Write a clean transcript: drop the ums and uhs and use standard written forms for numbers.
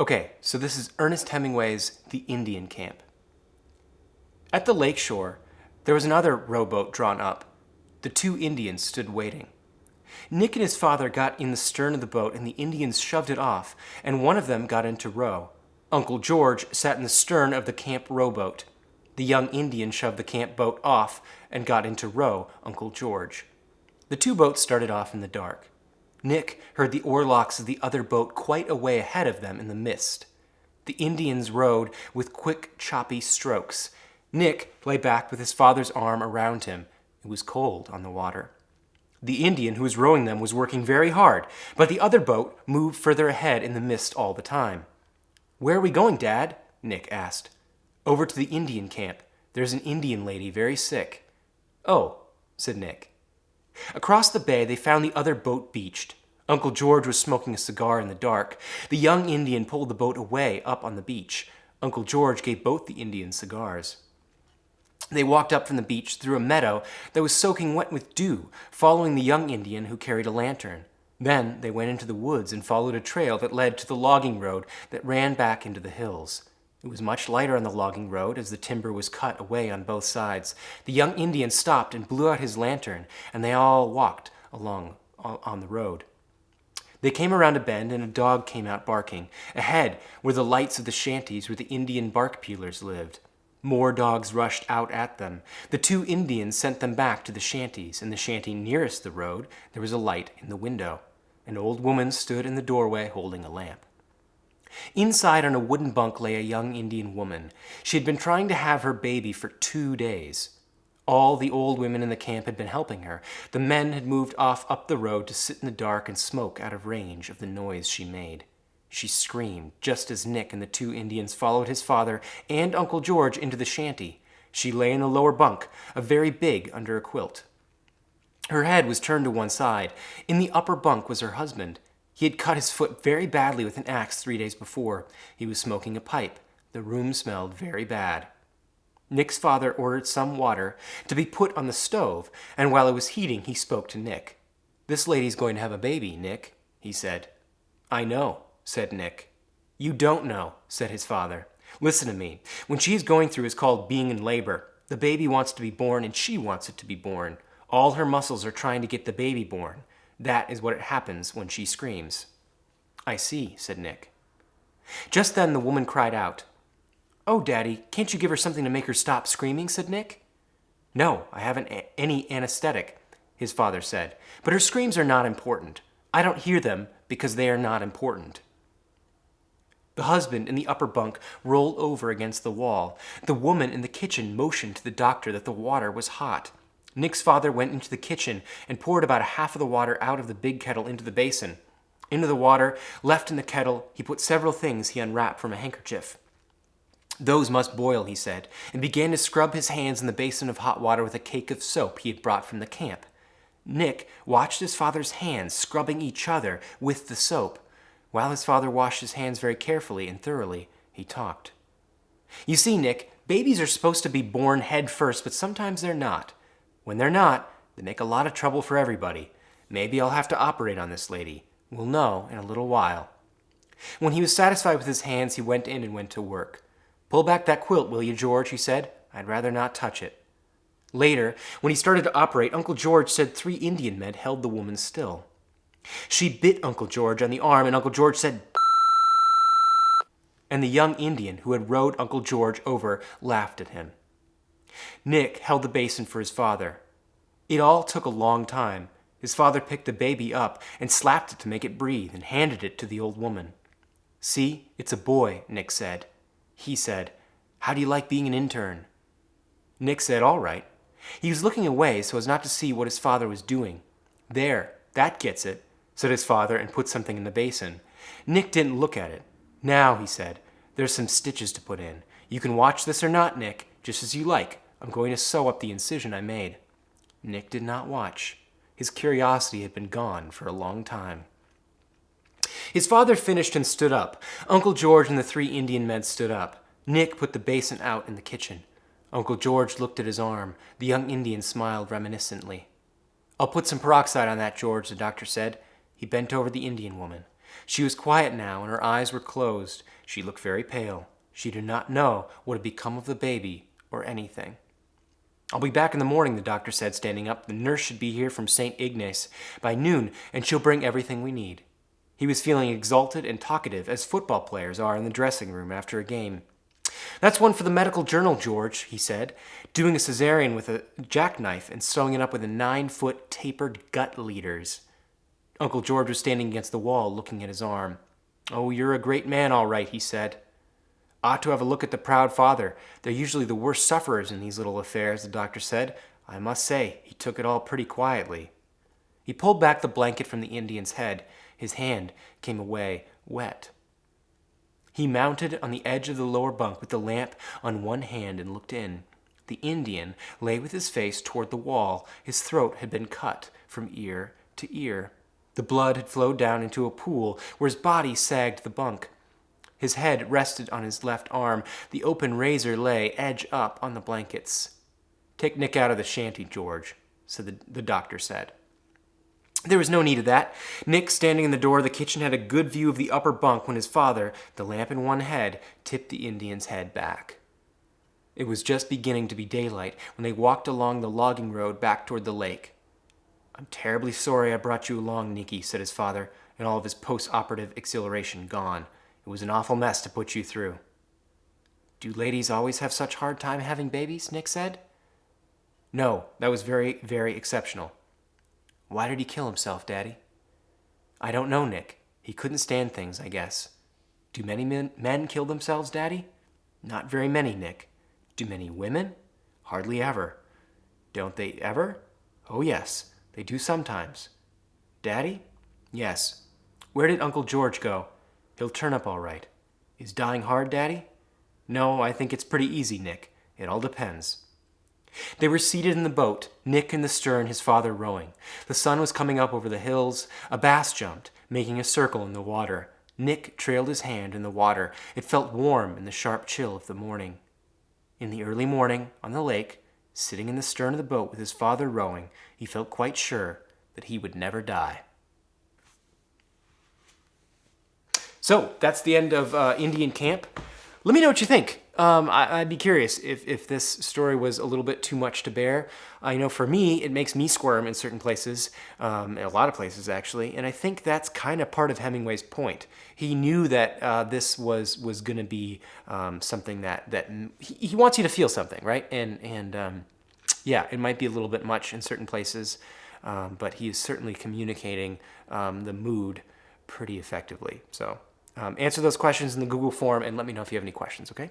Okay, so this is Ernest Hemingway's The Indian Camp. At the lake shore, there was another rowboat drawn up. The two Indians stood waiting. Nick and his father got in the stern of the boat, and the Indians shoved it off, and one of them got in to row. Uncle George sat in the stern of the camp rowboat. The young Indian shoved the camp boat off and got in to row Uncle George. The two boats started off in the dark. Nick heard the oarlocks of the other boat quite a way ahead of them in the mist. The Indians rowed with quick, choppy strokes. Nick lay back with his father's arm around him. It was cold on the water. The Indian who was rowing them was working very hard, but the other boat moved further ahead in the mist all the time. "Where are we going, Dad?" Nick asked. "Over to the Indian camp. There's an Indian lady very sick." "Oh," said Nick. Across the bay, they found the other boat beached. Uncle George was smoking a cigar in the dark. The young Indian pulled the boat away up on the beach. Uncle George gave both the Indians cigars. They walked up from the beach through a meadow that was soaking wet with dew, following the young Indian who carried a lantern. Then they went into the woods and followed a trail that led to the logging road that ran back into the hills. It was much lighter on the logging road as the timber was cut away on both sides. The young Indian stopped and blew out his lantern, and they all walked along on the road. They came around a bend, and a dog came out barking. Ahead were the lights of the shanties where the Indian bark peelers lived. More dogs rushed out at them. The two Indians sent them back to the shanties. In the shanty nearest the road, there was a light in the window. An old woman stood in the doorway holding a lamp. Inside on a wooden bunk lay a young Indian woman. She had been trying to have her baby for 2 days. All the old women in the camp had been helping her. The men had moved off up the road to sit in the dark and smoke out of range of the noise she made. She screamed just as Nick and the two Indians followed his father and Uncle George into the shanty. She lay in the lower bunk, a very big under a quilt. Her head was turned to one side. In the upper bunk was her husband. He had cut his foot very badly with an axe 3 days before. He was smoking a pipe. The room smelled very bad. Nick's father ordered some water to be put on the stove, and while it was heating, he spoke to Nick. "This lady's going to have a baby, Nick," he said. "I know," said Nick. "You don't know," said his father. "Listen to me. When she is going through is called being in labor. The baby wants to be born, and she wants it to be born. All her muscles are trying to get the baby born. That is what happens when she screams." "I see," said Nick. Just then the woman cried out. "Oh, Daddy, can't you give her something to make her stop screaming?" said Nick. "No, I haven't any anesthetic," his father said. "But her screams are not important. I don't hear them because they are not important." The husband in the upper bunk rolled over against the wall. The woman in the kitchen motioned to the doctor that the water was hot. Nick's father went into the kitchen and poured about half of the water out of the big kettle into the basin. Into the water left in the kettle, he put several things he unwrapped from a handkerchief. "Those must boil," he said, and began to scrub his hands in the basin of hot water with a cake of soap he had brought from the camp. Nick watched his father's hands scrubbing each other with the soap. While his father washed his hands very carefully and thoroughly, he talked. "You see, Nick, babies are supposed to be born head first, but sometimes they're not. When they're not, they make a lot of trouble for everybody. Maybe I'll have to operate on this lady. We'll know in a little while." When he was satisfied with his hands, he went in and went to work. "Pull back that quilt, will you, George?" he said. "I'd rather not touch it." Later, when he started to operate, Uncle George said 3 Indian men held the woman still. She bit Uncle George on the arm, and Uncle George said, and the young Indian who had rowed Uncle George over laughed at him. Nick held the basin for his father. It all took a long time. His father picked the baby up and slapped it to make it breathe and handed it to the old woman. "See, it's a boy," Nick said. He said, "How do you like being an intern?" Nick said, "All right." He was looking away so as not to see what his father was doing. "There, that gets it," said his father and put something in the basin. Nick didn't look at it. "Now," he said, "there's some stitches to put in. You can watch this or not, Nick, just as you like. I'm going to sew up the incision I made." Nick did not watch. His curiosity had been gone for a long time. His father finished and stood up. Uncle George and the 3 Indian men stood up. Nick put the basin out in the kitchen. Uncle George looked at his arm. The young Indian smiled reminiscently. "I'll put some peroxide on that, George," the doctor said. He bent over the Indian woman. She was quiet now, and her eyes were closed. She looked very pale. She did not know what had become of the baby or anything. "I'll be back in the morning," the doctor said, standing up. "The nurse should be here from St. Ignace by noon, and she'll bring everything we need." He was feeling exalted and talkative, as football players are in the dressing room after a game. "That's one for the medical journal, George," he said, "doing a cesarean with a jackknife and sewing it up with a 9-foot tapered gut leaders." Uncle George was standing against the wall, looking at his arm. "Oh, you're a great man, all right," he said. "Ought to have a look at the proud father. They're usually the worst sufferers in these little affairs," the doctor said. "I must say, he took it all pretty quietly." He pulled back the blanket from the Indian's head. His hand came away wet. He mounted on the edge of the lower bunk with the lamp on one hand and looked in. The Indian lay with his face toward the wall. His throat had been cut from ear to ear. The blood had flowed down into a pool where his body sagged the bunk. His head rested on his left arm. The open razor lay edge up on the blankets. "Take Nick out of the shanty, George," the doctor said. There was no need of that. Nick, standing in the door of the kitchen, had a good view of the upper bunk when his father, the lamp in one head, tipped the Indian's head back. It was just beginning to be daylight when they walked along the logging road back toward the lake. "I'm terribly sorry I brought you along, Nicky," said his father, and all of his post-operative exhilaration gone. "It was an awful mess to put you through." "Do ladies always have such a hard time having babies?" Nick said. "No, that was very, very exceptional." "Why did he kill himself, Daddy?" "I don't know, Nick. He couldn't stand things, I guess." "Do many men kill themselves, Daddy?" "Not very many, Nick." "Do many women?" "Hardly ever." "Don't they ever?" "Oh, yes. They do sometimes." "Daddy?" "Yes." "Where did Uncle George go?" "He'll turn up all right." "Is dying hard, Daddy?" "No, I think it's pretty easy, Nick. It all depends." They were seated in the boat, Nick in the stern, his father rowing. The sun was coming up over the hills. A bass jumped, making a circle in the water. Nick trailed his hand in the water. It felt warm in the sharp chill of the morning. In the early morning, on the lake, sitting in the stern of the boat with his father rowing, he felt quite sure that he would never die. So, that's the end of Indian Camp. Let me know what you think. I'd be curious if this story was a little bit too much to bear. I know for me, it makes me squirm in certain places, in a lot of places actually, and I think that's kind of part of Hemingway's point. He knew that this was going to be something that he wants you to feel something, right? And yeah, it might be a little bit much in certain places, but he is certainly communicating the mood pretty effectively. So answer those questions in the Google form and let me know if you have any questions, okay?